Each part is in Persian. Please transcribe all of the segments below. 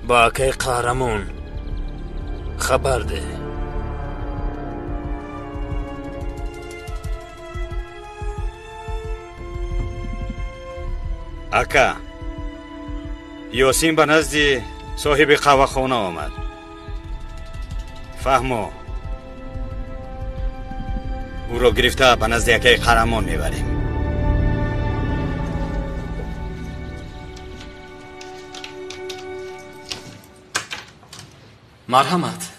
با اکای قهرمان خبر ده. اکا یاسین به نزد صاحب قهوه خانه آمد. فهمو او را گرفته به نزد اکای قهرمان میبریم. مرحمت.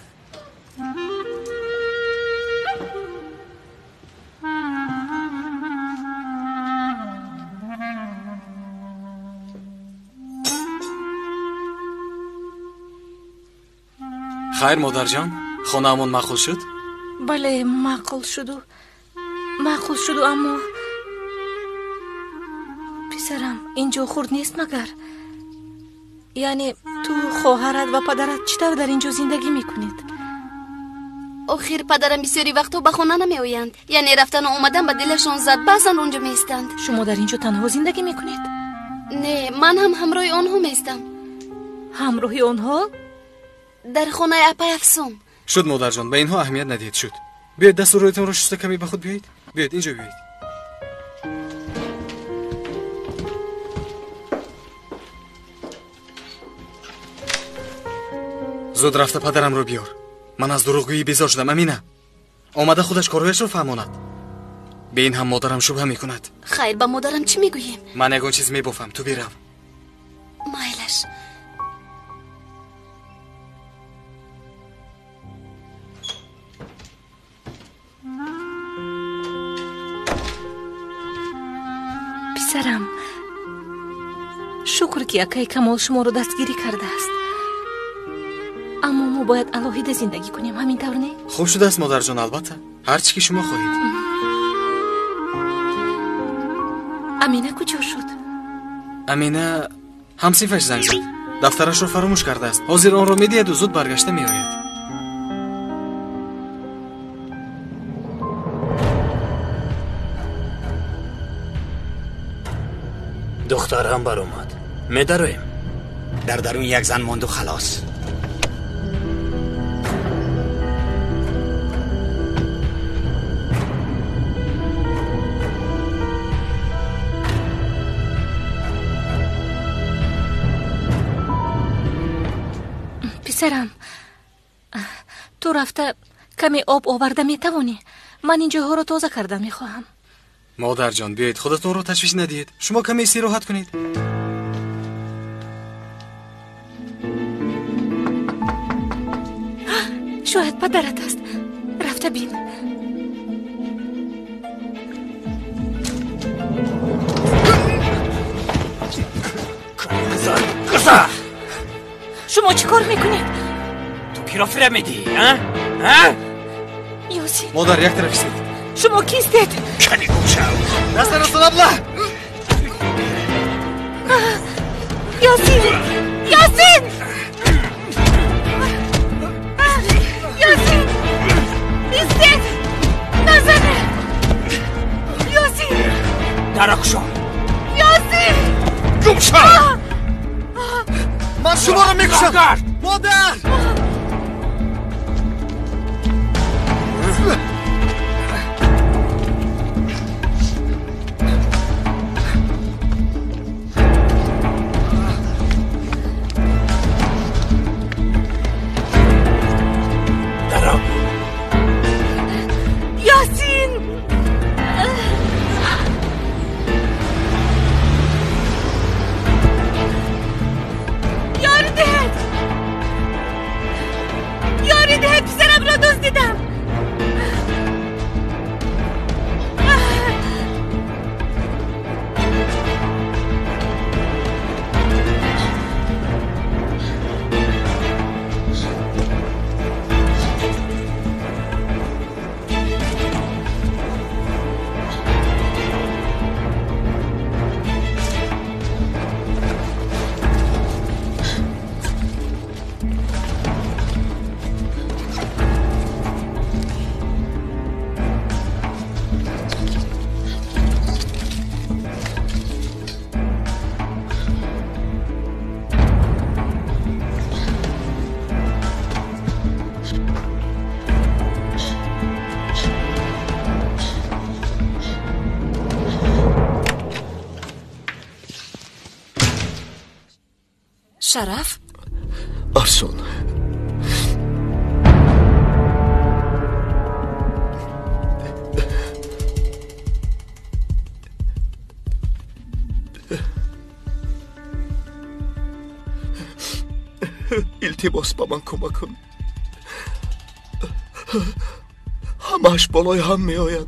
خیر مادر جان، خانه‌مون معقول شد؟ بله معقول شد اما پسرم اینجا خورد نیست مگر؟ یعنی تو خواهرت و پدرت چطور در اینجا زندگی میکنید؟ آخر پدرم بسیاری وقتا به خانه نمی آیند، یعنی رفتن و اومدن به دلشون زد، بعضا اونجا میستند. شما در اینجا تنها زندگی میکنید؟ نه، من هم همراه آنها میستم. همراه آنها؟ در خانه اپای افسون. شد مادر جان، به اینها اهمیت ندید. شد بیاید دست و رویتون رو شسته کمی به خود بیایید. بیاید اینجا بیایید. زود رفته پدرم رو بیار. من از دروغگویی بیزار شدم. امینه آمده خودش کارهایش رو فهماند. به این هم مادرم شبهه میکند. خیر به مادرم چی میگوییم؟ من یگان چیز میبافم، تو بیرو. مایلش. پسرم شکر که اکای کمال شما رو دستگیری کرده است، اما ما باید الهیده زندگی کنیم، همین طور نه؟ خوب شده است مادر جان، البته هر چی که شما خواهید. امینه کجا شد؟ امینه همسیفش زنگ زد، دفترش رو فراموش کرده است. حاضر آن رو میدید و زود برگشته میآید. دخترم بر اومد، میدرویم. در درون یک زن ماند و خلاص. پسرم تو رفته کمی آب آورده میتوانی؟ من اینجا ها رو تازه کرده میخواهم. مادر جان بیایید، خودتون رو تشویش ندید. شما کمی استراحت کنید. شاید پدرت است، رفته بین. شما چی کار میکنید؟ تو کی را فهمیدی؟ یاسین مادر یک طرف ایستید. شما کیستید؟ کنی گوشم دست رسول ابله. یاسین یاسین یاسین ایستید، نزنه. یاسین درکشان یاسین گوشم. من شما رو میکشم مادر. شرف؟ افسون التماس با من کمک کن. همش بالای هم می آید.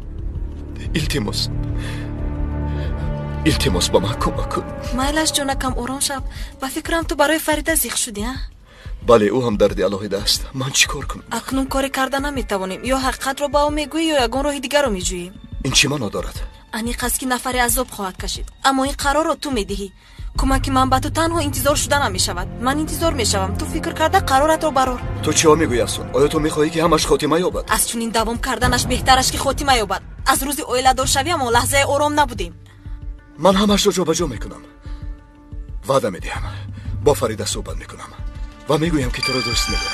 التماس با من کمک کن. مایلش جونکم آرام شب. با فکرم تو برای فریده زیخ شدی ها؟ بله او هم دردی علاقه است. من چی کار کنم؟ اکنون کاری کردن نمیتوانیم. یا حقیقت رو با او میگویی یا یگان راه دیگر رو میجوییم. این چی معنا دارد؟ انی قصد که نفری عذاب خواهد کشید. اما این قرار رو تو میدهی. کمک من به تو تنها انتظار شدن نمی شود. من انتظار می شوم تو فکر کرده قرارت رو برار. تو چی ها میگویی افسون؟ آیا تو میخواهی که همش خاتمه یابد؟ از چنین دوام کردنش بهترش که خاتمه یابد. از روز اویله دار شویم و لحظه آرام نبودیم. من همش رو جابجا میکنم. وعده میدهم با فریده صحبت میکنم و میگویم که تو رو دوست میدارم.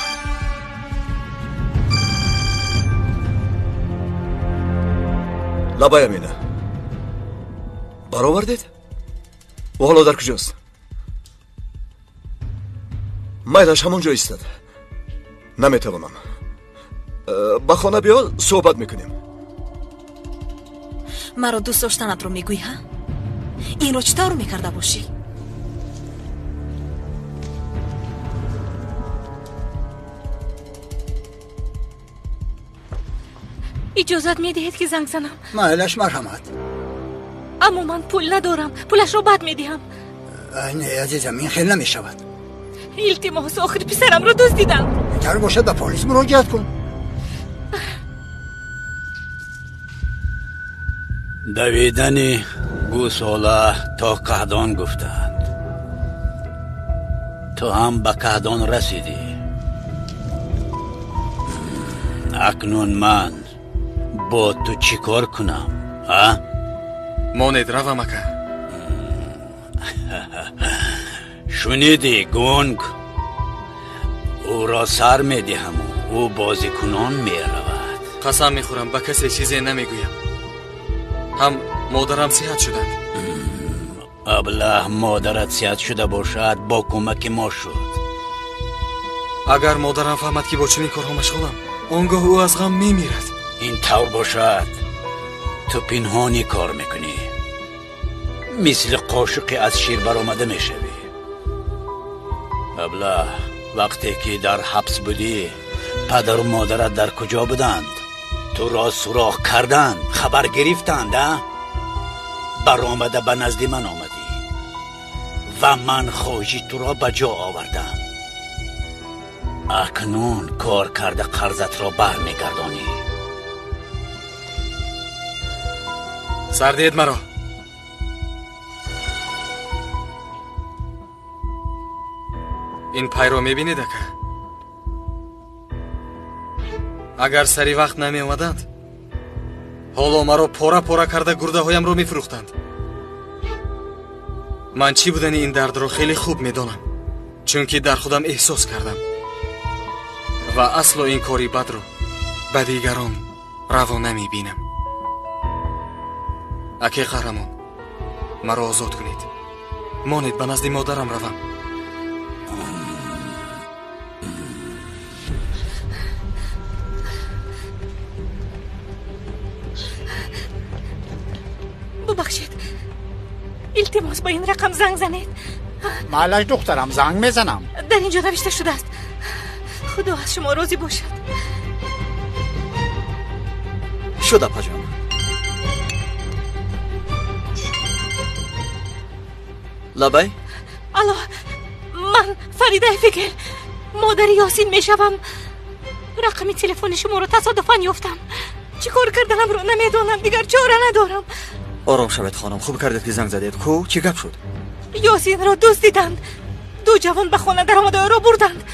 لبای امینه برآوردید؟ و حالا در کجاست؟ مایلش همونجا ایستد. نمیتوانم. با خانه بیا صحبت میکنیم. مرا دوست داشتنت رو میگویی ها؟ این رو چطور میکرده باشی؟ اجازت میدهید که زنگ زنم؟ مایلش مرحمت. اما من پول ندارم. پولش رو بعد میدهم. نه عزیزم این خیلی نمیشود. التماس آخر پسرم رو دزدیدن. اگر باشد به پلیس مراجعت کن. دویدن گوساله تا قهدان گفتند. تو هم به قهدان رسیدی. اکنون من با تو چی کار کنم؟ ها؟ ماند روم اکا. شنیدی گونگ؟ او را سر میدهم و او بازی کنان میرود. قسم میخورم به کسی چیزی نمیگویم. هم مادرم صحت شدند. ابله مادرت صحت شده باشد با کمک ما شد. اگر مادرم فهمد که با چنین کارها مشغولم آنگاه او از غم میمیرد. این طور باشد تو پنهانی کار میکنی، مثل قاشقی از شیر برآمده میشوی. ابله وقتی که در حبس بودی پدر و مادرت در کجا بودند؟ تو را سراغ کردند، خبر گرفتند؟ برآمده به نزد من آمدی و من خواهی تو را به جا آوردم. اکنون کار کرده قرضت را برمیگردانی. سردید مرا. این پای رو میبینید اکا؟ اگر سری وقت نمی اومدند حالا مرا پورا پورا کرده گرده هایم رو میفروختند. من چی بودن این درد رو خیلی خوب میدانم، چون که در خودم احساس کردم و اصلا این کاری بد رو به دیگران روا نمی بینم. اکی قهرمان مرا آزاد کنید. مانید به نزد مادرم روم. ببخشید، التماس با این رقم زنگ زنید. مالش دخترم زنگ میزنم. در اینجا نوشته شده است. خدا از شما راضی باشد. شد اپا جان. لبای؟ الله، من فریده فکر مادر یاسین میشوم. رقم تلفن شما رو تصادفاً یافتم. چی کار کردنم رو نمیدونم. دیگر چاره ندارم. آرام شوید خانم، خوب کردید که زنگ زدید. کو چی گپ شد؟ یاسین را دزدیدند. دو جوان به خانه در آمده را بردند.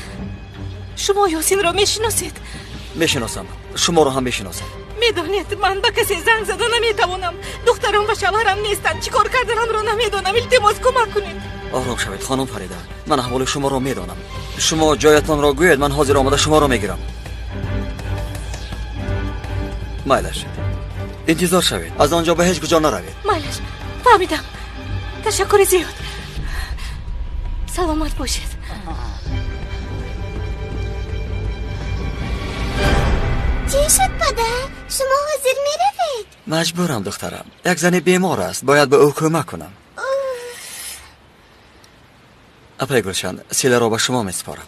شما یاسین را میشناسید؟ میشناسم، شما را هم میشناسم. میدانید من به کسی زنگ زده نمیتوانم. دخترم و شوهرم نیستند. چی کار کردنم را نمیدونم. التماس کمک کنید. آرام شوید خانم فریده، من احوال شما را میدانم. شما جایتان را گوید، من حاضر آمده شما را میگیرم. مایلش انتظار شوید، از آنجا به هیچ کجا نروید. مایلش فهمیدم. تشکر زیاد. سلامت باشید. چی شد پدر؟ شما حاضر میروید؟ مجبورم دخترم، یک زن بیمار است، باید به او کمک کنم. اپای گلشن، سیله را به شما میسپارم.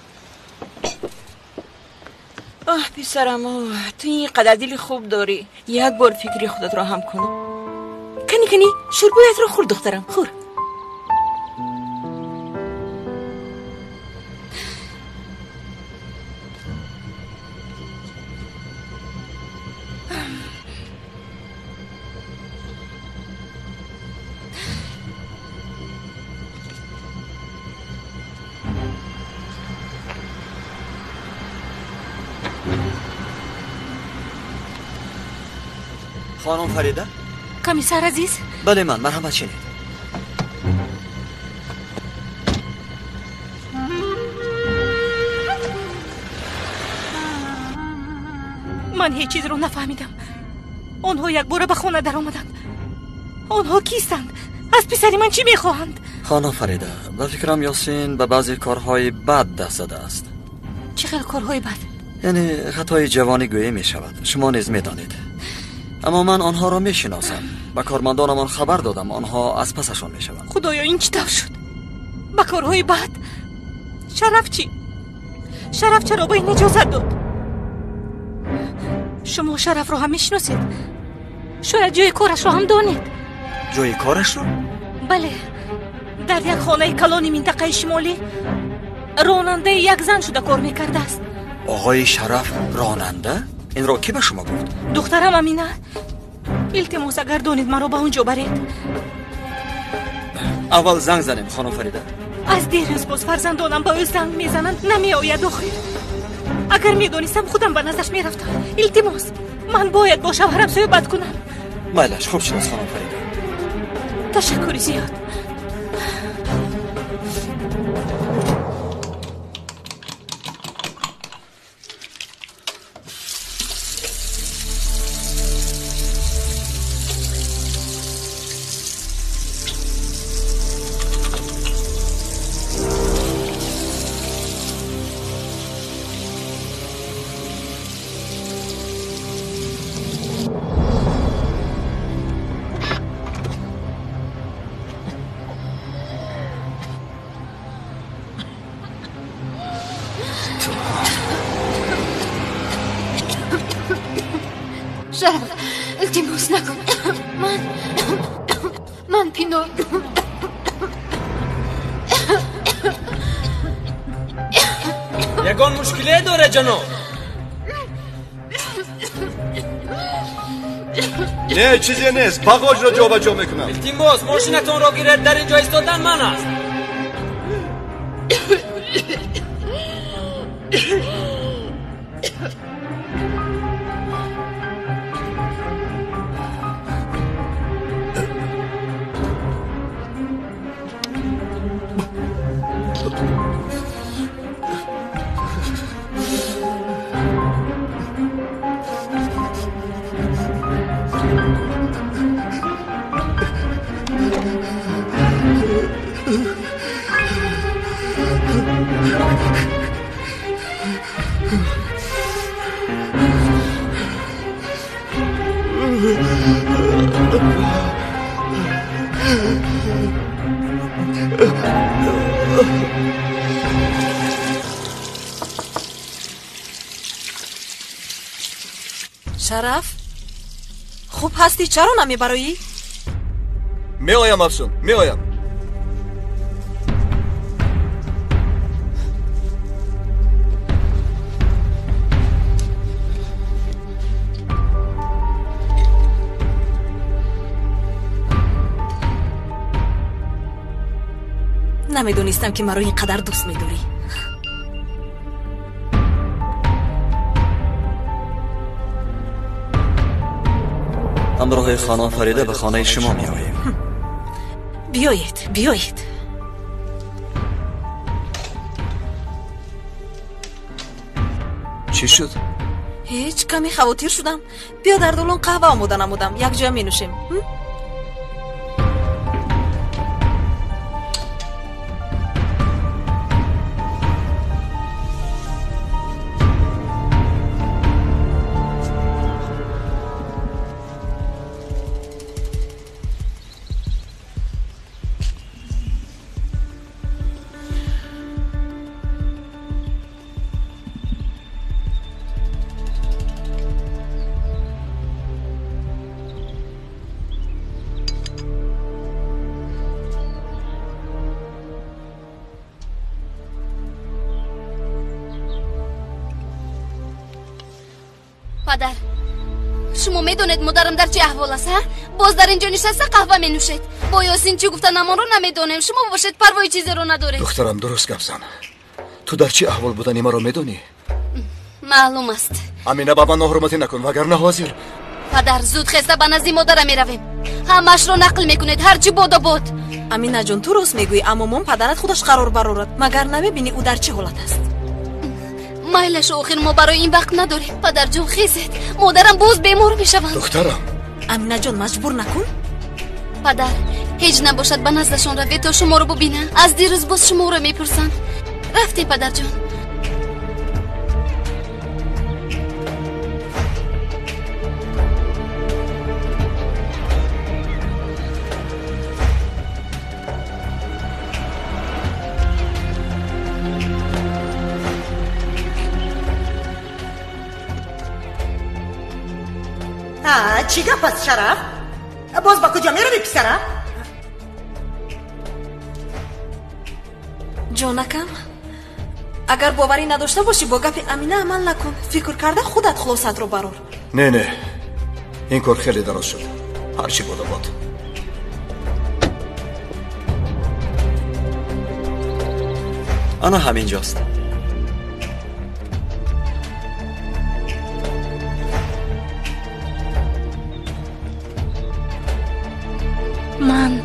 پسرم، تو اینقدر دل خوب داری، یک بار فکری خودت را هم کن. کنی شربویت را خور دخترم، خور. خانم فریده؟ کمیسر عزیز؟ بله من، مرحمت شنید. من هیچ چیز رو نفهمیدم. آنها یک بار به خانه در آمدند. آنها کیستند؟ از پسری من چی میخواهند؟ خانم فریده، به فکرم یاسین به بعضی کارهای بد دست زده است. چه کارهای بد؟ یعنی خطای جوانی گویی می شود. شما نیز می دانید. اما من آنها را می شناسم. به کارمندانمان خبر دادم، آنها از پسشان می شوند. خدایا این چی طور شد؟ به کارهای بد؟ شرف چی؟ شرف چرا با این اجازت داد؟ شما شرف رو هم می شناسید؟ شاید جای کارش رو هم دانید؟ جای کارش رو؟ بله، در یک خانه کلانی منطقه شمالی راننده یک زن شده کار میکرده است. آقای شرف راننده؟ این را کی به شما گفت؟ دخترم امینه. التماس اگر دانید مرا به اونجا برید. اول زنگ زنیم خانم فریده. از دیروز باز فرزندانم با او زنگ میزنند نمی آید آخر. اگر میدانستم خودم به نظرش میرفتم. التماس من باید با شوهرم صحبت کنم. مایلش خوب شد خانم فریده. تشکر زیاد. شرف التماس نکن. من پینو یگان مشکلی داره جناب. نه چیزی نیست، باغاج را جا به جا میکنم. التماس ماشینتون را گیرد، در اینجا ایستادن من است. شرف خوب هستی؟ چرا نمیبرایی؟ میآیم افسون، میآیم. نمیدونستم که مرا اینقدر دوست میداری. همراه خانم فریده به خانه شما می آییم. بیایید. چی شد؟ هیچ، کمی خواطیر شدم. بیا در دولون قهوه آماده نمودم، یک جا می نوشیم. پدر شما میدونید مادرم در چه احوال است؟ باز در اینجا نشسته قهوه می نوشید. با یاسین چی گفتن اما رو نمیدونیم. شما باشید پروای چیزی رو ندارید. دخترم درست گپ زن. تو در چه احوال بودنی ما رو میدونی؟ معلوم است. امینه بابا ناحرمتی نکن وگرنه حاضر. پدر زود خسته به نزد مادرم میرویم. همش رو نقل میکنید هرچی بود. امینه جان تو راست میگویی اما مام پدرت خودش قرار برآورد. مگر نمیبینی او در چه حالت است؟ مایلش آخر ما برای این وقت نداریم. پدر جون خیزید مادرم باز بیمار میشوند. دخترم امینه جان مجبور نکن. پدر هیچ نباشد به نزدشان روید تا شما رو ببینن. از دیروز باز شما رو میپرسند. رفتی پدر جان؟ چی گپ است شرف؟ باز با کجا میروی پسرم؟ جانکم اگر باوری نداشته باشی با گپ امینه عمل نکن. فکر کرده خودت خلاصت رو برار. نه این کار خیلی دراز شد. هرچی بود باد. آنا همینجاست. من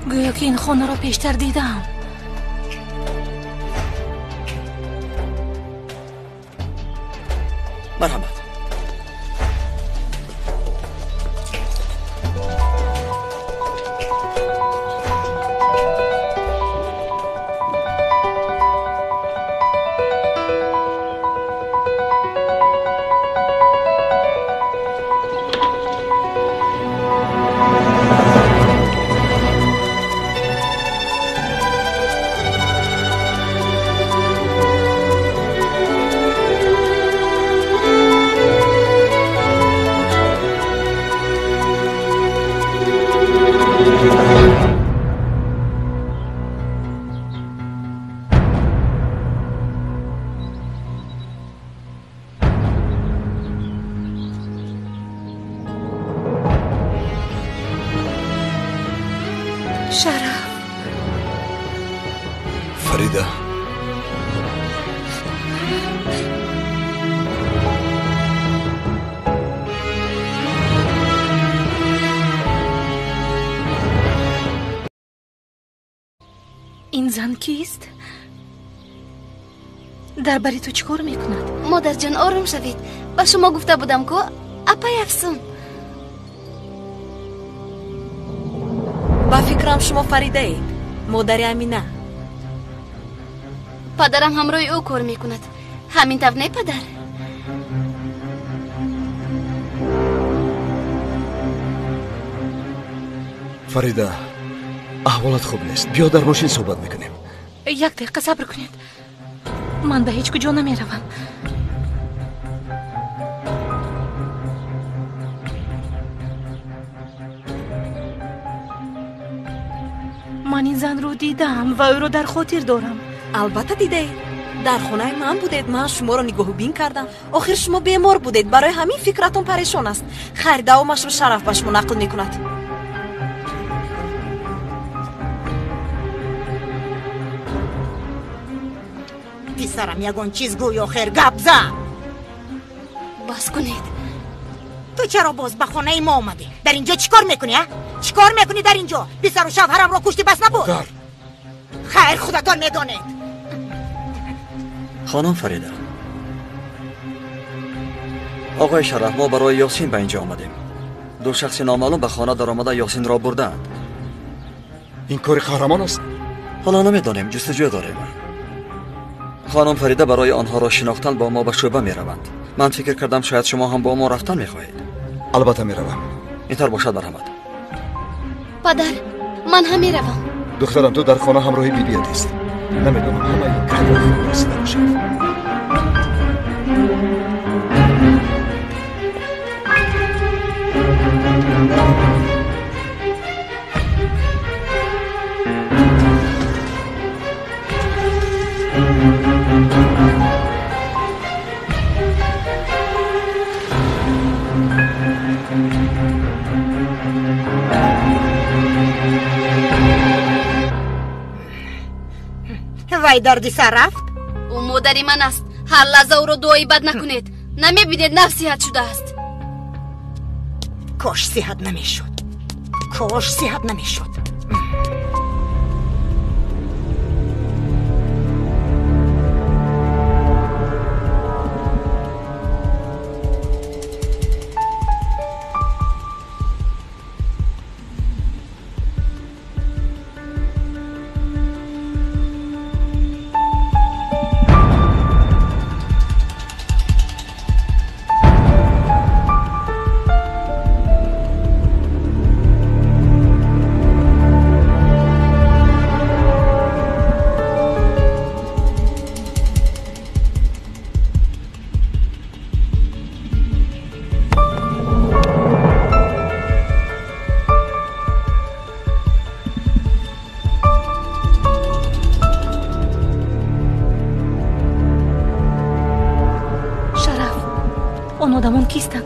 گویا که این خانه را پیشتر دیدم. مرحمت. شرف فریده این زن کیست؟ درباره تو چیکار میکند؟ مادر جان آروم شوید. با شما گفته بودم که اپای افسون. با فکرم شما فریده اید. مادر امینه. پدرم همراه او کار میکند. همین طور نه پدر؟ فریده احوالت خوب نیست. بیا در ماشین صحبت میکنیم. یک دقیقه صبر کنید. من به هیچ کجا نمیروم. من این زن رو دیدم و او رو در خاطر دارم. البته دیده. در خونه من بودید. من شما رو نگاه بین کردم. آخر شما بیمار بودید. برای همین فکرتون پریشان است. خیر دوامش رو شرف به شما نقل میکند. پسرم یگون چیز گوی آخر گپ زن. بس کنید. تو چرا باز به خانه ما آمدی؟ در اینجا چیکار میکنی؟ چیکار میکنی در اینجا؟ پسر و شوهرم را کشتی بس نبود؟ خیر خودتان میدانید. خانم فریده آقای شرف ما برای یاسین به اینجا آمدیم. دو شخص نامعلوم به خانه در آمده یاسین را بردند. این کار قهرمان است؟ حالا نمیدانیم. جستجو داریم. خانم فریده برای آنها را شناختن با ما به شعبه می روند. من فکر کردم شاید شما هم با ما رفتن می خواهید. البته می روم. اینطور باشد مرحمت. پدر من هم می روم. دخترم تو در خانه همراهی بی‌بی‌ات است. نمیدونم همه این کار را رسیده باشد. وی دردی سر رفت؟ او مادری من است. هر لحظه او رو دعایی بد نکنید. نمیبینید نفسیت شده است. کاش صحت نمیشد. کاش صحت نمیشد. آدمان کیستند؟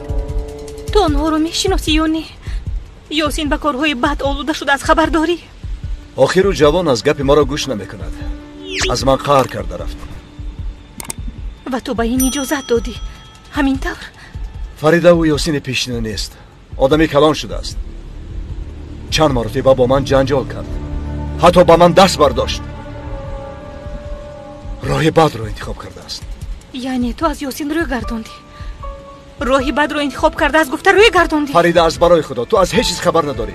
تو آنها رو میشناسی یا نه؟ یاسین به کارهای بد آلوده شده از خبر داری؟ آخر او جوان از گپ ما را گوش نمیکند. از من قهر کرده رفت. و تو به این اجازت دادی؟ همین طور؟ فریده و یاسین پیشینه نیست. آدمی کلان شده است. چند مرتبه با من جنجال کرد. حتی با من دست برداشت. راه بد رو انتخاب کرده است. یعنی تو از یاسین روی گرداندی؟ راهی بد رو انتخاب کرده از گفته روی گرداندی؟ فریده از برای خدا تو از هیچ چیز خبر نداری.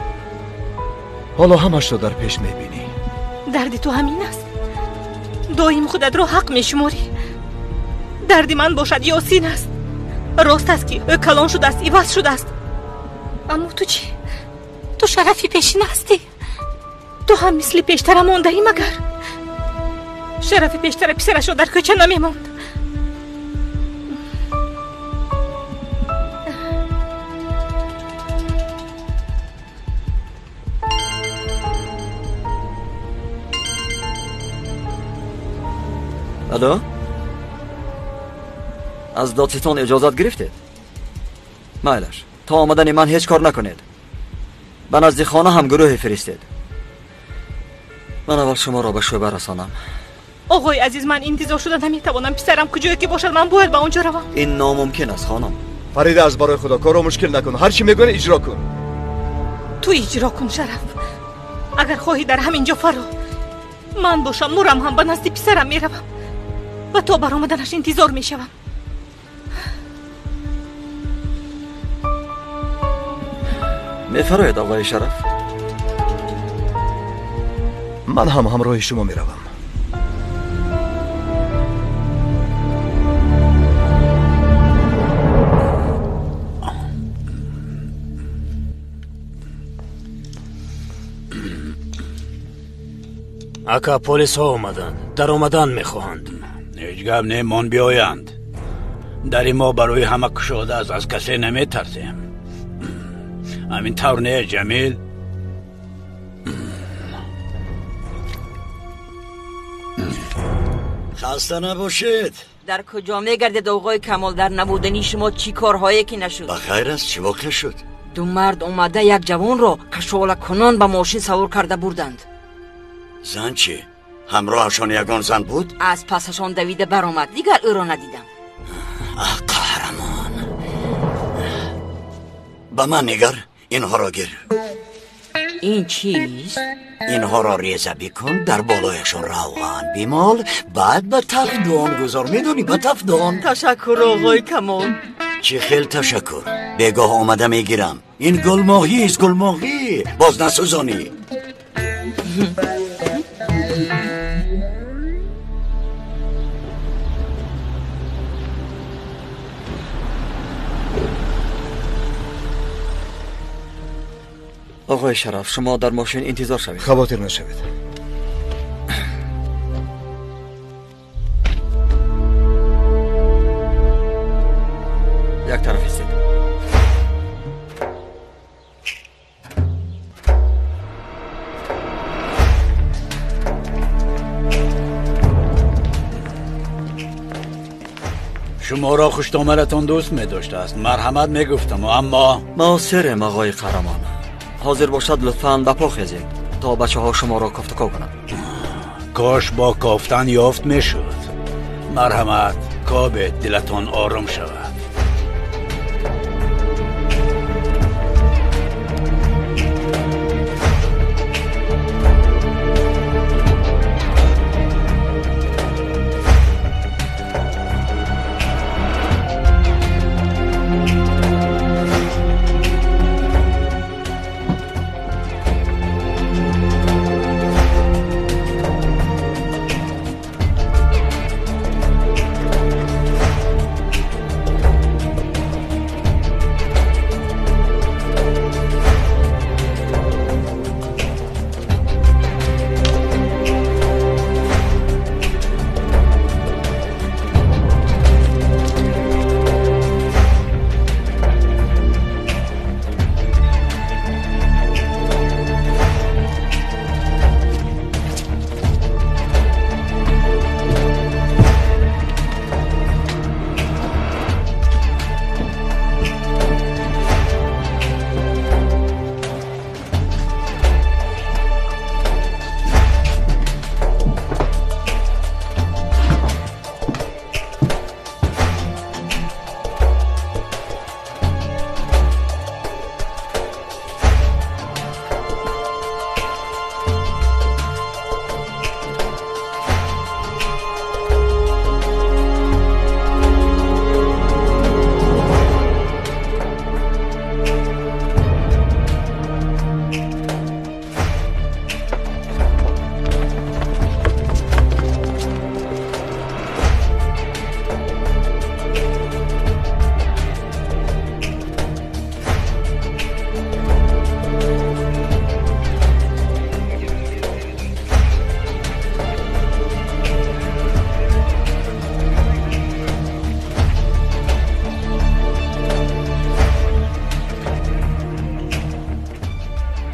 حالا همش رو در پیش میبینی. درد تو همین است. دایم خودت رو حق میشماری. درد من باشد یاسین است. راست است که او کلان شده است، عوض شده است. اما تو چی؟ تو شرفی پیشین هستی. تو هم مثل پیشتر مانده ای مگر؟ شرف پیشتر پسرش رو در کوچه نمیماند. الو؟ از دادستان اجازت گرفتید؟ مایلش تا آمدن من هیچ کار نکنید. به نزد خانه هم گروه فرستید. من اول شما را به شعبه رسانم. آقای عزیز، من انتظار شده نمیتوانم. پسرم کجایی که باشد من باید به اونجا روم. این ناممکن است خانم. فریده از برای خدا کارو مشکل نکن. هر چی میگن اجرا کن. تو اجرا کن شرف. اگر خواهی در همینجا فرا من باشم، مرم هم به نزد پسرم میروم و تا برآمدنش انتظار میشوم. میفرمایید آقای شرف؟ من هم همراه شما میروم. اکا پلیس ها آمدن. در آمدن میخواهند. هیچ گپ نمان بیایند. در ما برای همه کشاده است. از کسی نمیترسیم. همین طور نه جمیل؟ خسته نباشید. در کجا میگردید آقای کمال؟ در نبودنی شما چی کارهایی که نشد؟ بخیر است. چی واقع شد؟ دو مرد اومده یک جوان را کشاله کنان به ماشین سوار کرده بردند. زن چی؟ همراهشان یگان زن بود؟ از پسشان دویده برآمد. دیگر او را ندیدم. قهرمان. به من نگر. اینها را گیر. این چیست؟ اینها را ریزه بکن. در بالایشان روغن بیمال. بعد به تفدان گذار. میدونی به تفدان. تشکر آقای کمال. چی خیل تشکر. بگاه آمده میگیرم. این گل ماهی است. گل ماهی. باز نسوزانی. آقای شرف شما در ماشین انتظار شوید. خواطر نشوید. یک طرف ایستید. شما را خوش آمدتان دوست می داشته است. مرحمت می گفتم اما ما سرم آقای قهرمان. حاضر باشد لطفاً به پا خیزید تا بچه ها شما را کفتکا کنند. کاش با کافتن یافت میشد. مرحمت کابه دلتان آرام شود.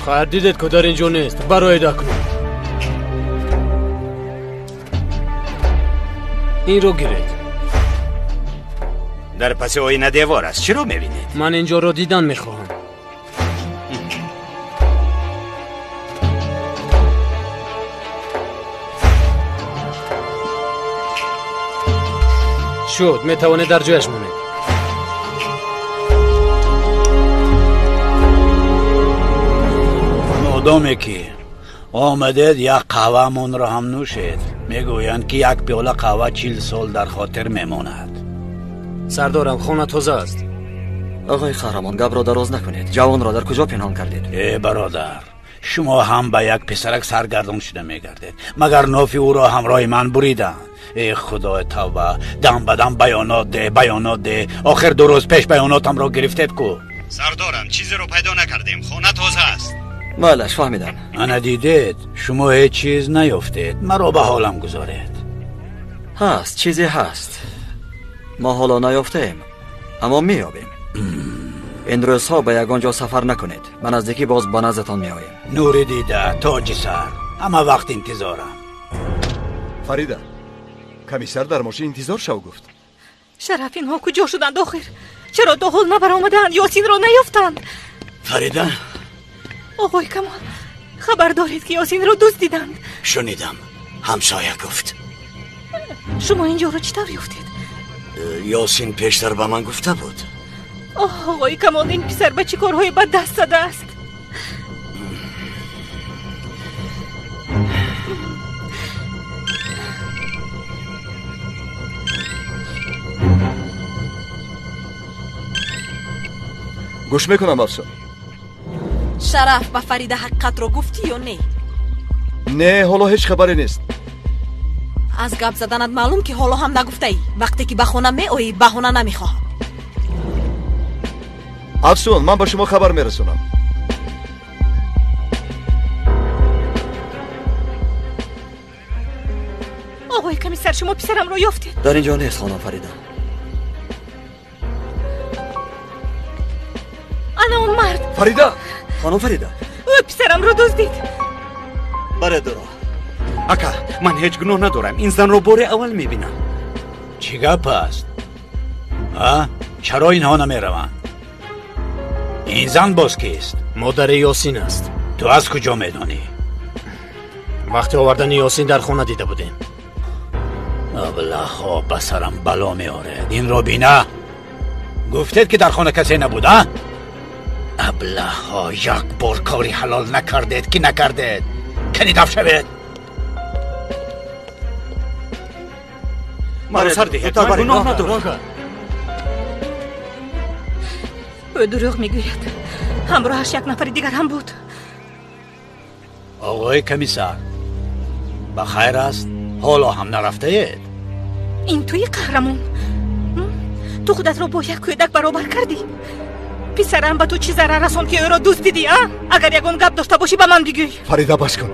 خواهر دیدت که در اینجا نیست. برای دکنون این رو گیرید. در پس آینه دیوار است. چرا میبینید؟ من اینجا رو دیدن میخواهم. شد میتوانه در جایش مونه. مادامی که آمدید یک قهوه من را هم نوشید. میگویند که یک پیاله قهوه 40 سال در خاطر میماند. سردارم خانه تازه است. آقای قهرمان گپ را دراز نکنید. جوان را در کجا پنهان کردید؟ ای برادر، شما هم به یک پسرک سرگردان شده میگردید. مگر نافی او را همراه من بریدند؟ ای خدا توبه، دم به دم بیانات ده. آخر 2 روز پیش بیاناتم را گرفتید کو. سردارم چیزی رو پیدا نکردیم. خانه تازه است. مالش فهمیدم. انا دیدید شما هیچ چیز نیافتید. مرا به حالم گذارید. هست، چیزی هست. ما حالا نیافتیم اما میابیم. این روزها به یگان جا سفر نکنید. من نزدیکی باز با نزدتان میآیم. نوری دیده تاج سر، همه وقت انتظارم. فریده، کمیسر در ماشین انتظار شو گفت. شرف اینها کجا شدند آخر؟ چرا دو حال نبر آمدند؟ یاسین را نیافتند. فریده، آقای کمال خبر دارید که یاسین را دزدیدند؟ شنیدم، همسایه گفت. شما اینجا را چطور یافتید؟ یاسین پیشتر به من گفته بود. آقای کمال این پسر به چه کارهای بد دست زده است؟ گوش میکنم افسر. شرف با فریده حقیقت رو گفتی یا نه؟ نه، حالا هیچ خبری نیست. از گپ زدنت معلوم که حالا هم نگفته ای. وقتی که به خونه می آیی بهانه نمیخواهم. افسون، من به شما خبر میرسونم. آقای کمیسر شما پسرم رو یافتید؟ در اینجا نیست خانم فریده. انا اون مرد. فریده، خانم فریده، او پسرم رو دزدید. برادر اکا، من هیچ گناه ندارم. این زن رو بار اول میبینم. چی گپ است؟ چرا اینها نمیروند؟ این زن باز کیست؟ مادر یاسین است. تو از کجا میدانی؟ وقتی آوردن یاسین در خونه دیده بودیم. ابله به سرم بلا میاره. این رو بینه گفتید که در خانه کسی نبود ها؟ ابله یک بار کاری حلال نکردید که نکردید. کنی دف شوید. مرا سر دهید. من گناه ندارم. او دروغ میگوید. همراهش یک نفر دیگر هم بود. آقای کمیسر بخیر است؟ حالا هم نرفته اید؟ این توی قهرمان تو خودت را با یک کودک برابر کردی. پسرم به تو چی ضرر رساند که او را دوست دیدی؟ اگر یگان گپ داشته باشی به من بگوی. فریده بس کن.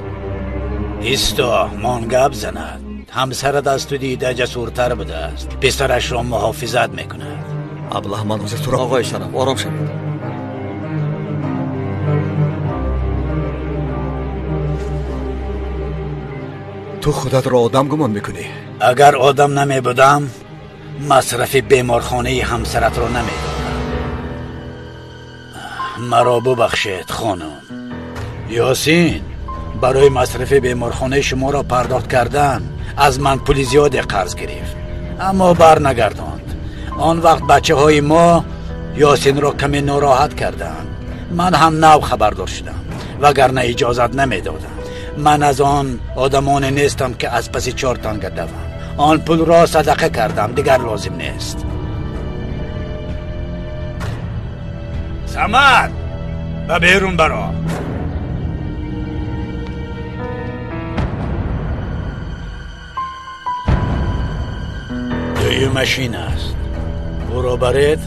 ایستا من گپ زند. همسرت از تو دیده جسورتر بوده است. پسرش را محافظت میکند. ابله من حضور تو را. آقای شرف آرام شوید. تو خودت را آدم گمان میکنی؟ اگر آدم نمی بودم مصرف بیمارخانه همسرت را نمی دادم. مرا ببخشید خانم. یاسین برای مصرف بیمارخانه شما را پرداخت کردن از من پول زیاد قرض گرفت، اما بر نگرداند. آن وقت بچه های ما یاسین را کمی ناراحت کردند. من هم نو خبردار شدم وگرنه اجازت نمی دادم. من از آن آدمان نیستم که از پس 4 تانگه دوم. آن پول را صدقه کردم، دیگر لازم نیست. سمر به بیرون برا. دوی ماشین است. او را برید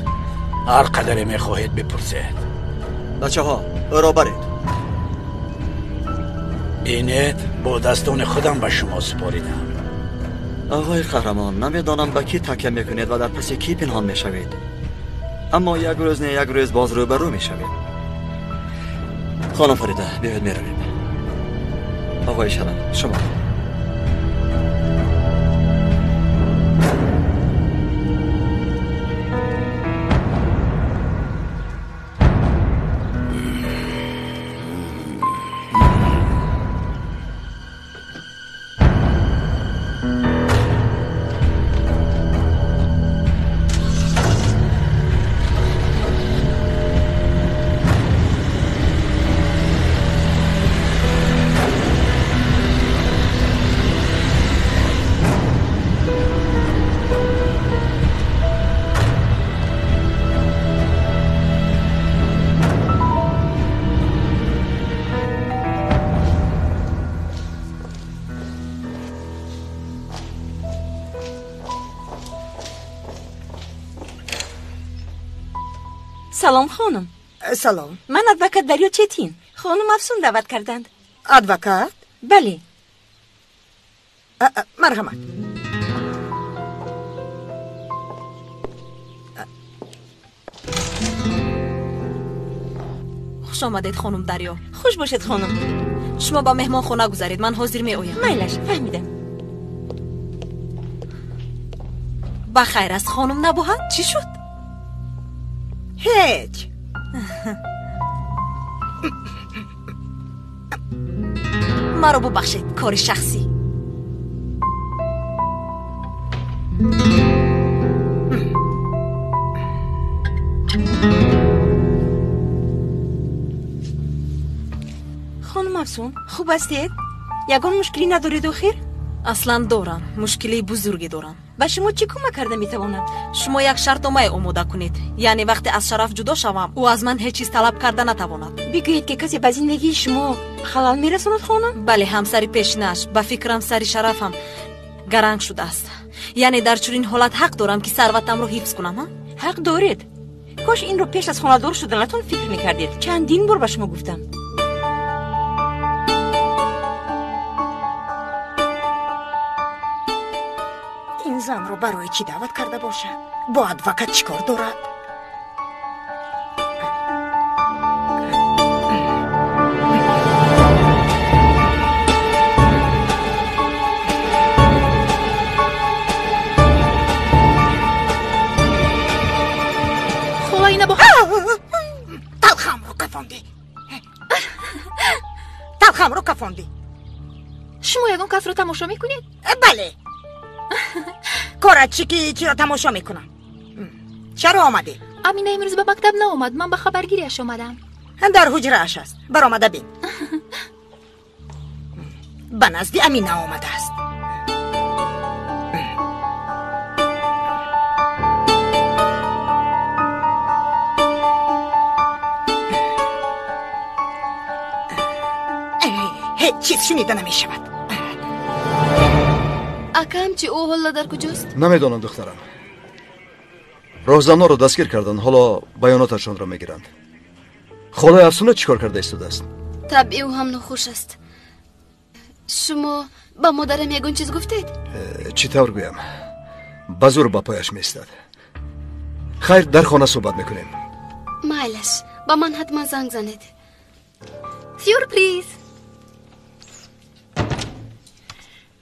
هر قدر می خواهید بپرسید. بچه ها او را برید. اینت با دستان خودم به شما سپاریدم. آقای قهرمان نمیدانم به کی تکیه میکنید و در پس کی پنهان میشوید، اما یک روز نه یک روز باز روبرو میشوید. خانم فریده بیاید میرویم. آقای شرف شما. سلام خانم. سلام. من ادوکات دریا چتین. خانم افسون دعوت کردند. ادوکات؟ بله. مرحمت. خوش آمدید خانم دریا. خوش باشید خانم. شما با مهمان خونه گذارید، من حاضر می آیم. میلش فهمیدم. بخیر است خانم نبوهد؟ چی شد؟ هیچ. مرا ببخشید، کار شخصی. خانم افسون خوب هستید؟ یگان مشکلی ندارید آخر؟ اصلا دارم، مشکلی بزرگی دارم. با شما چی کمک کرده میتوانم؟ شما یک شرط مای آماده کنید، یعنی وقتی از شرف جدا شوم او از من هیچ چیز طلب کرده نتواند. بگویید که کسی به زندگی شما خلل میرساند خانم؟ بله، همسر پیشینش به فکرم سری شرفم گرنگ شده است. یعنی در چنین حالت حق دارم که ثروتم رو حفظ کنم. ها؟ حق دارید. کاش این رو پیش از خانه‌دار شدنتون فکر میکردید. چندین بار به شما گفتم. این زن رو برای چی دعوت کرده باشه؟ با ادوکات چیکار دارد؟ خلایی نبا. تلخم رو کفاندی. تلخم رو کفاندی. تماشا میکنید؟ بله. کارت چی که چی را تماشا میکنم؟ چرا آمده؟ امینه امروز به مکتب نآمد. من به خبرگیریش آمدم. در حجره اش است. برآمده بین. به نزد امینه آمده است. هیچ چیز شنیده نمی شود. акам чи ӯ ҳоло дар куҷост? намедонам духтарам. роҳзанонро дастгир карданд, ҳоло баёноташонро мегиранд. холаи афсуна чӣ кор карда истодааст? табъи ӯ ҳам нохуш аст. шумо ба модарам ягон чиз гуфтед? чӣ тавр гӯям? ба зур ба пояш меистад. хайр, дар хона суҳбат мекунем. майлаш, ба ман ҳатман занг занед. سیورپریز.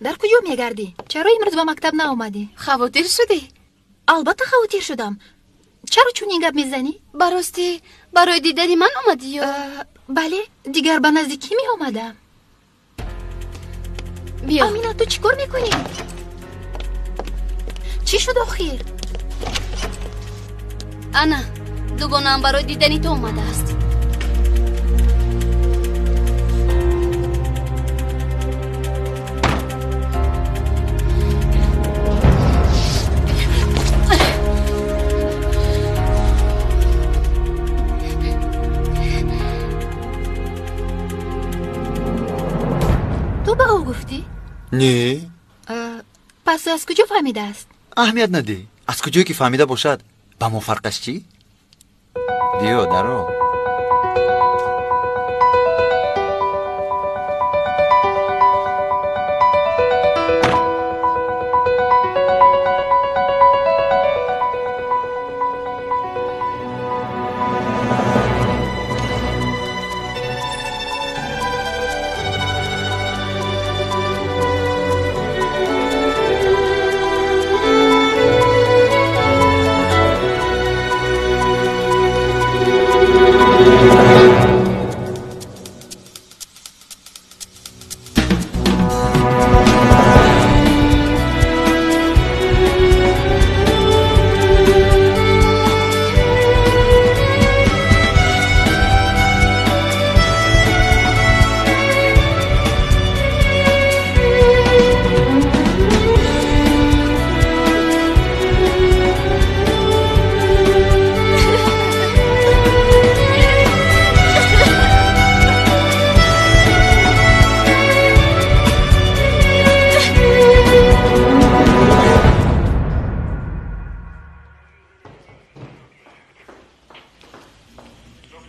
در کجا میگردی؟ چرا امروز به مکتب نآمدی؟ خواطر شدی؟ البته خواطر شدم. چرا چون این گپ میزنی؟ براستی برای دیدن من آمدی یا؟ بله، دیگر به نزدیکی می آمدم. بیا. امینه تو چیکار میکنی؟ چی شد آخر؟ انا دوگانه‌ام برای دیدنی تو آمده است. تو به او گفتی؟ نه. پس از کجا فهمیده است؟ اهمیت ندی. از کجایی که فهمیده باشد با ما فرقش چی؟ دیو درو.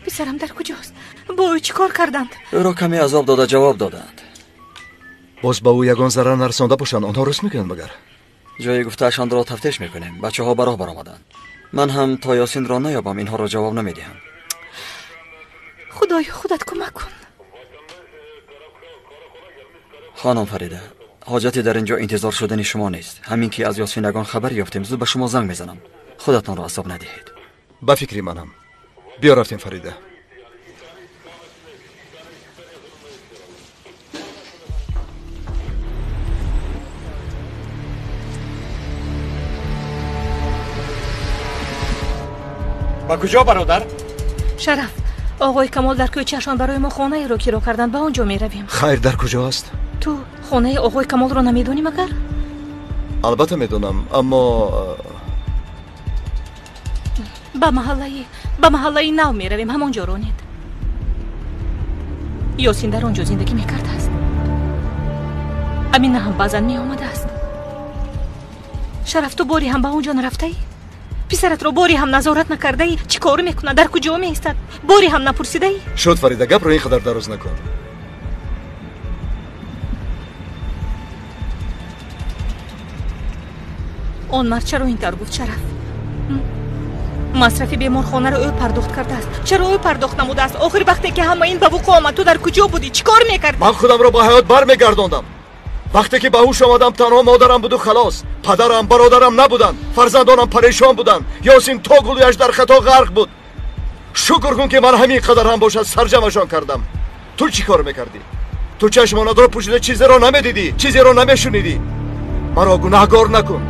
پسرم در کجاست؟ با او چی کار کردند؟ او را کمی عذاب داده جواب دادند. باز با او یگان ضرر نرسانده باشند آنها رسم میکنند مگر؟ جای گفته‌شان را تفتیش میکنیم. بچه ها براه برآمدند. من هم تا یاسین را نیابم اینها را جواب نمیدهم. خدای خودت کمک کن. خانم فریده، حاجتی در اینجا انتظار شدن شما نیست. همین که از یاسینگان خبر یافتیم زود به شما زنگ میزنم. خودتان را عذاب ندهید. با فکری منم. بیا رفتیم فریده. با کجا برادر؟ شرف، آقای کمال در کوچه‌شان برای ما خانه ای رو کرو کردن، به اونجا می رویم. خیر، در کجا است؟ تو خانه آقای کمال رو نمیدونی مگر؟ البته میدونم، اما به محله نو می رویم، همونجا رو نید. یاسین در اونجا زندگی میکرده است. امینه هم بعضا می آمده است. شرف، تو باری هم به اونجا نرفته ای؟ پسرت رو باری هم نظارت نکرده ای؟ چی کار میکنه؟ در کجا میستد؟ باری هم نپرسیده ای؟ شد فریده، گپ رو اینقدر دراز نکن. اون مرد چرا اینطور گفت شرف؟ مصرف بیمارخانه رو او پرداخت کرده است. چرا او پرداخت نموده است؟ آخر وقتی که همه این به وقوع آمد تو در کجا بودی؟ چی کار میکردی؟ من خودم رو با حیات برمیگرداندم. وقتی که به هوش آمدم تنها مادرم بود و خلاص. پدرم، برادرم نبودن. فرزندانم پریشان بودن. یاسین تا گلویش در خطا غرق بود. شکر کن که من همین قدر هم باشد سرجمشان کردم. تو چی کار میکردی؟ تو چشمانت را پوشیده چیزی را نمیدیدی، چیزی را نمیشنیدی. مرا گناهگار نکن،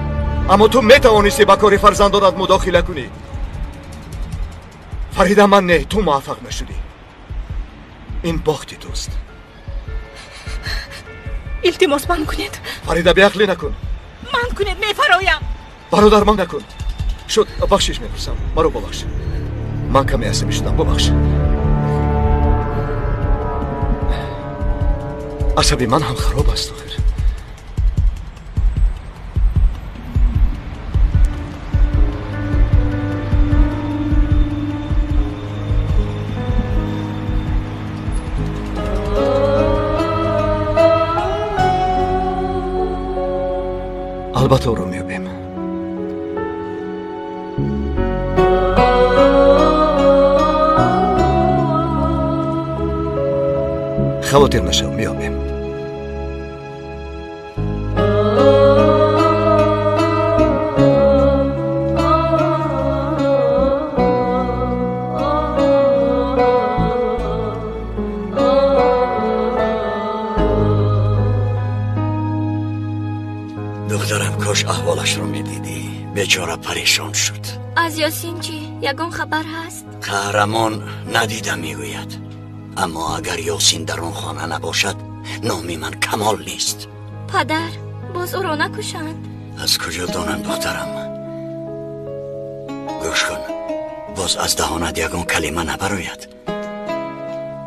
اما تو میتوانستی به کار فرزندانت مداخله کنی. فریده من نه، تو موفق نشدی. این باختی توست. التماس من کنید. فریده بیعقلی نکن. من کنید میفرایم. برادر من نکن. شد بخشش میپرسم، مرا ببخش. من کمی عصبی شدم، ببخش. عصبی من هم خراب است آخر. البته او رو میابیم. خواطر نشو، میابیم. دخترم کاش احوالش رو میدیدی. بیچاره پریشان شد. از یاسین چی؟ یگان خبر هست؟ قهرمان ندیدم میگوید، اما اگر یاسین در اون خانه نباشد نامی من کمال نیست. پدر باز او را نکشند؟ از کجا دانم دخترم؟ گوش کن، باز از دهانت یگان کلمه نبراید.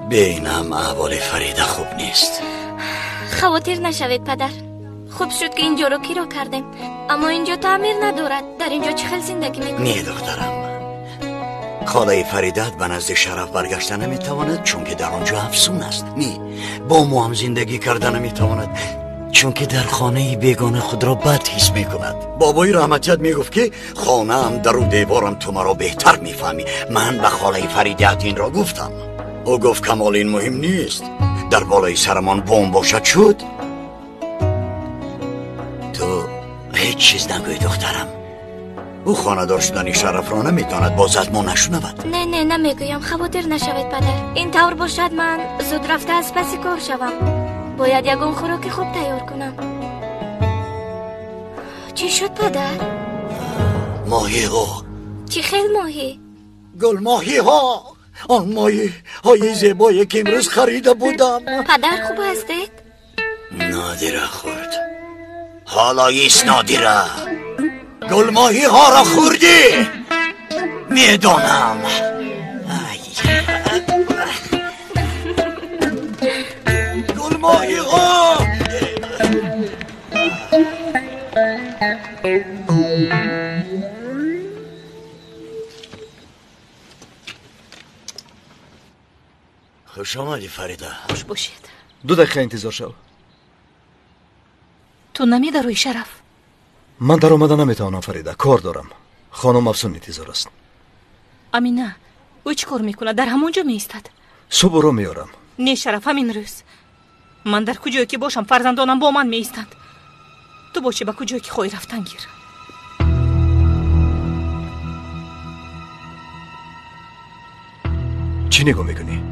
بینم احوال فریده خوب نیست. خواطر نشوید پدر. خوب شد که اینجا رو کرا کردیم، اما اینجا تعمیر ندارد. در اینجا چه خیل زندگی میکنیم؟ نه دخترم، خاله فریدت به نزد شرف برگشته نمیتواند چون که در آنجا افسون است. نه، با ما هم زندگی کرده نمیتواند چون که در خانه بیگانه خود را بد حس میکند. بابای رحمتیت میگفت که خانه هم در و دیوارم تو مرا بهتر میفهمی. من به خاله فریدت این را گفتم. او گفت کمال این مهم نیست، در بالای سرمان بوم باشد شد. تو هیچ چیز نگوی دخترم. او خاندار شدنی شرف را نمیداند، باز از ما نشنود. نه نمیگویم، خواطر نشوید پدر. این طور باشد من زود رفته از پس کار شوم. باید یگان خوراک خوب تیار کنم. چی شد پدر؟ ماهی ها. چی خیل ماهی؟ گل ماهی ها، آن ماهی های زیبایی که امروز خریده بودم. پدر خوب هستید؟ نادره خورد. حالا ایست نادره. گل ماهی ها را خوردی؟ میدانم. گل ماهی ها. خوش آمدی فریده. خوش باشید. 2 دقیقه انتظار شو. تو نمیده روی شرف؟ من در آمده نمیتوانم فریده، کار دارم. خانم افسون انتظار است. امینه، او چی کار میکنه؟ در همونجا میستد. صبح رو میارم. نه شرف، همین روز من در کجایی که باشم فرزندانم با من میستند. تو باشی به کجایی که خواهی رفتن گیر. چی نگاه میکنی؟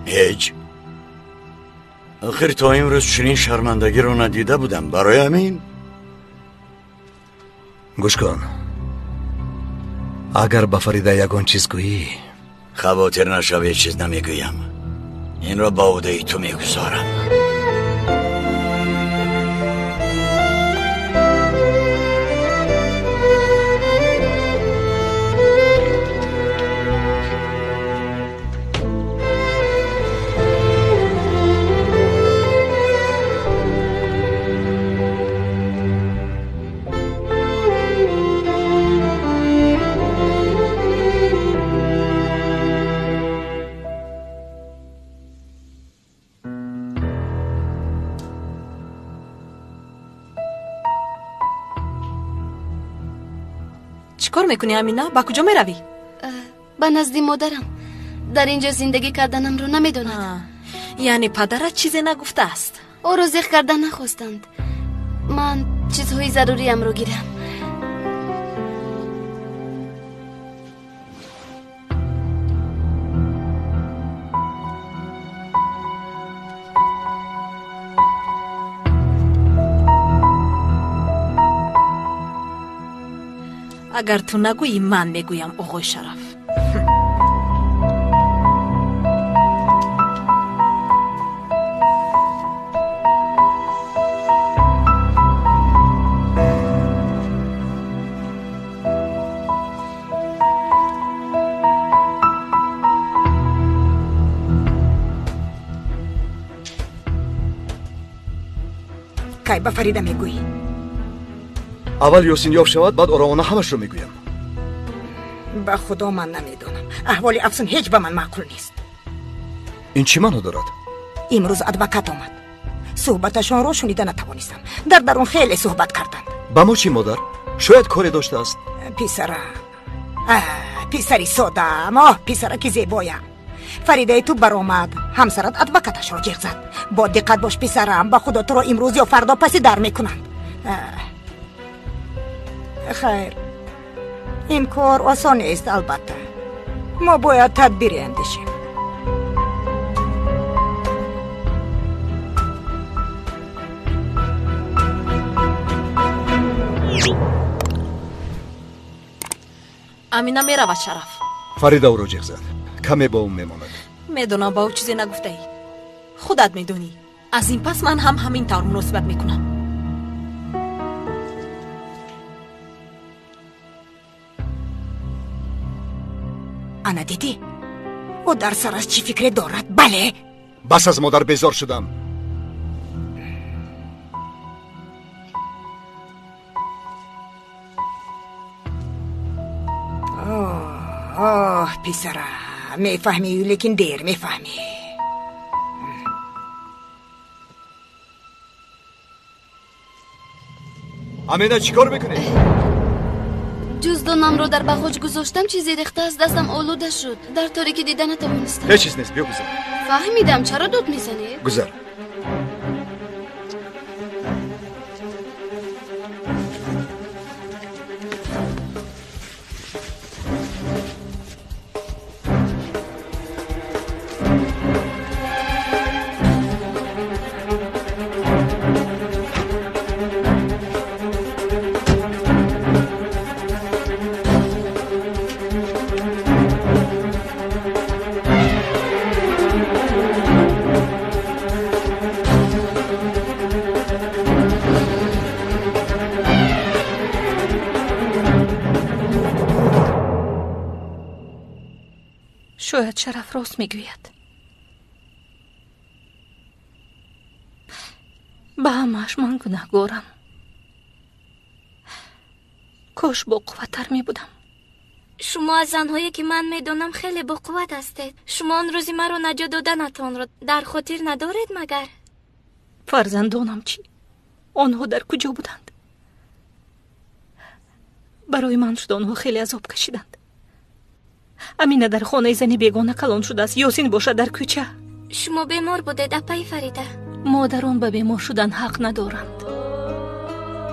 هیچ. آخر تا امروز چنین شرمندگی رو ندیده بودم. برای همین گوش کن، اگر به فریده یگان چیز گویی خواطر نشو، هیچ چیز نمیگویم. این را با عهده تو میگذارم. چیکار میکنی امینه؟ با کجا میروی؟ به نزد مادرم. در اینجا زندگی کردنم رو نمیدونم. یعنی پدرت چیزی نگفته است؟ او رو زیخ کردن نخواستند. من چیزهای ضروریم رو گیرم. اگر تو نگویی من میگویم آقای شرف. کی به فریده میگویی؟ اول یاسین یاف شود بعد آرامانه همش رو میگویم. به خدا من نمیدونم. احوال افسون هیچ به من معقول نیست. این چی معنی دارد؟ امروز ادوکات آمد. صحبتشان رو شنیده نتوانستم. در درون خیلی صحبت کردند. با ما چی مادر؟ شاید کاری داشته است. پسری ساده اما پسره که زیبایم. فریده تو برآمد، همسرت ادوکاتش را جیغ زد. با دقت باش پسرم، با خدا تو را امروز یا فردا پسی در میکنند. خیر، این کار آسان است. البته ما باید تدبیر اندیشیم. امینه میرود شرف. فریده او را جیغ زد. کمی با اون میماند. میدونم با او چیزی نگفته ای. خودت میدونی. از این پس من هم همین طور مناسبت میکنم. انا دیدی؟ او در سرش چی فکر دارد؟ بله؟ بس از مادر بیزار شدم. پسرم میفهمی لیکن دیر میفهمی. امینه چیکار میکنی؟ جزدانم رو در بخوج گذاشتم، چیزی ریخته از دستم آلوده شد. در تاریکی دیدن نتوانستم. هیچ چیز نیست، بیا گذر. فهمیدم، چرا داد میزنی؟ گذر. شاید شرف راست میگوید. به همش من گناهگارم. کاش با قوت‌تر می بودم. شما از زنهایی که من میدونم خیلی با قوت هستید. شما آن روزی مرا نجات دادنتان را در خاطر ندارید مگر؟ فرزندانم چی؟ آنها در کجا بودند؟ برای من شد آنها خیلی عذاب کشیدند. امینه در خانه زنی بیگانه کلان شده است. یاسین باشد در کوچه. شما بیمار بودید اپای فریده. مادران به بیمار شدن حق ندارند.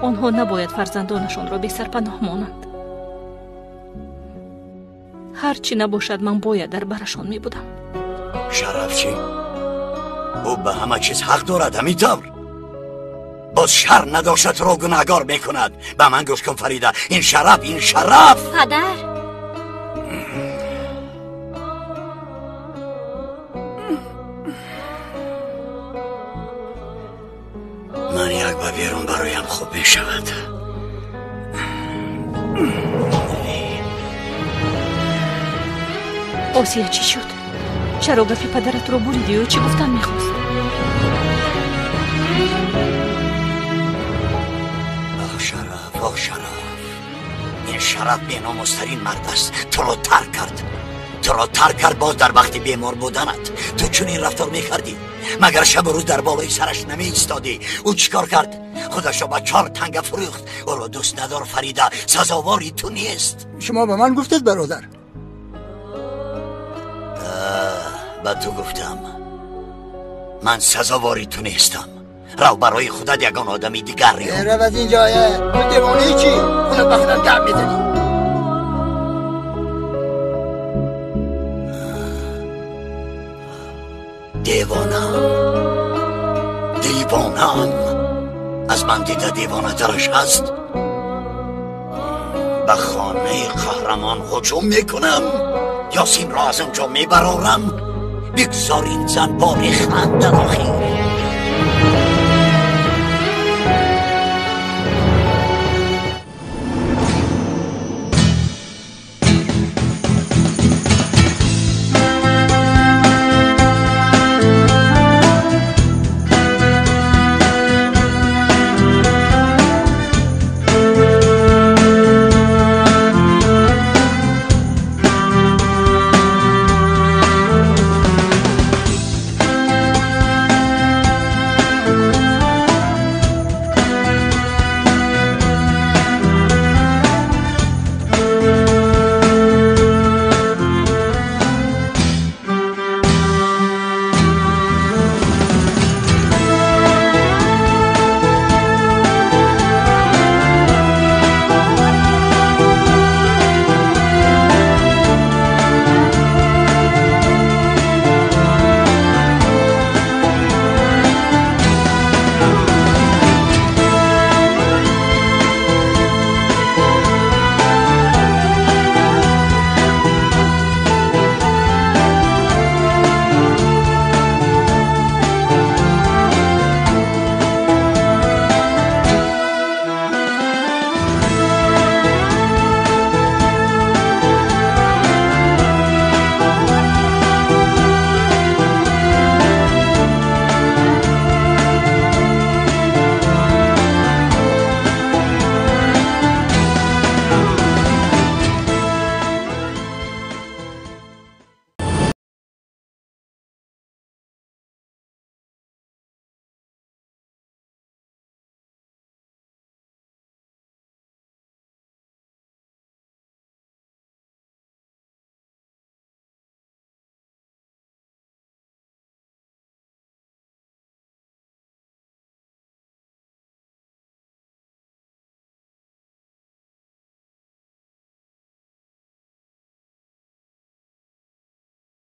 آنها نباید فرزندانشان را بی سرپناه مانند. هرچی نباشد من باید در برشان می بودم. شرف چی؟ او به همه چیز حق دارد همینطور. باز شر نداشت را گناهگار میکند. به من گوش کن فریده، این شرف پدر. من یک با بیرون برایم خوب می شود. آسیا چی شد؟ چرا گفی پدرت رو بریدی و چی گفتن میخواست؟ آخ شرف این شرف بی‌ناموسترین مرد است. تو رو ترک کرد باز در وقت بیمار بودنت. تو چون این رفتار میکردی؟ مگر شب و روز در بالای سرش نمی ایستادی؟ او چیکار کرد؟ خودش را با 4 تنگ فروخت. او را دوست ندار فریده، سزاواری تو نیست. شما به من گفتید برادر؟ به تو گفتم من سزاواری تو نیستم. رو برای خودت یگان آدمی دیگر یا رو از این جایه. تو دیوانه چی؟ خودت به خودت گرم میزنی. دیوانم از من دیده دیوانه ترش هست. به خانه قهرمان هجوم میکنم، یاسین را از اونجا میبرارم. بگذارین زن باری خندن آخیر.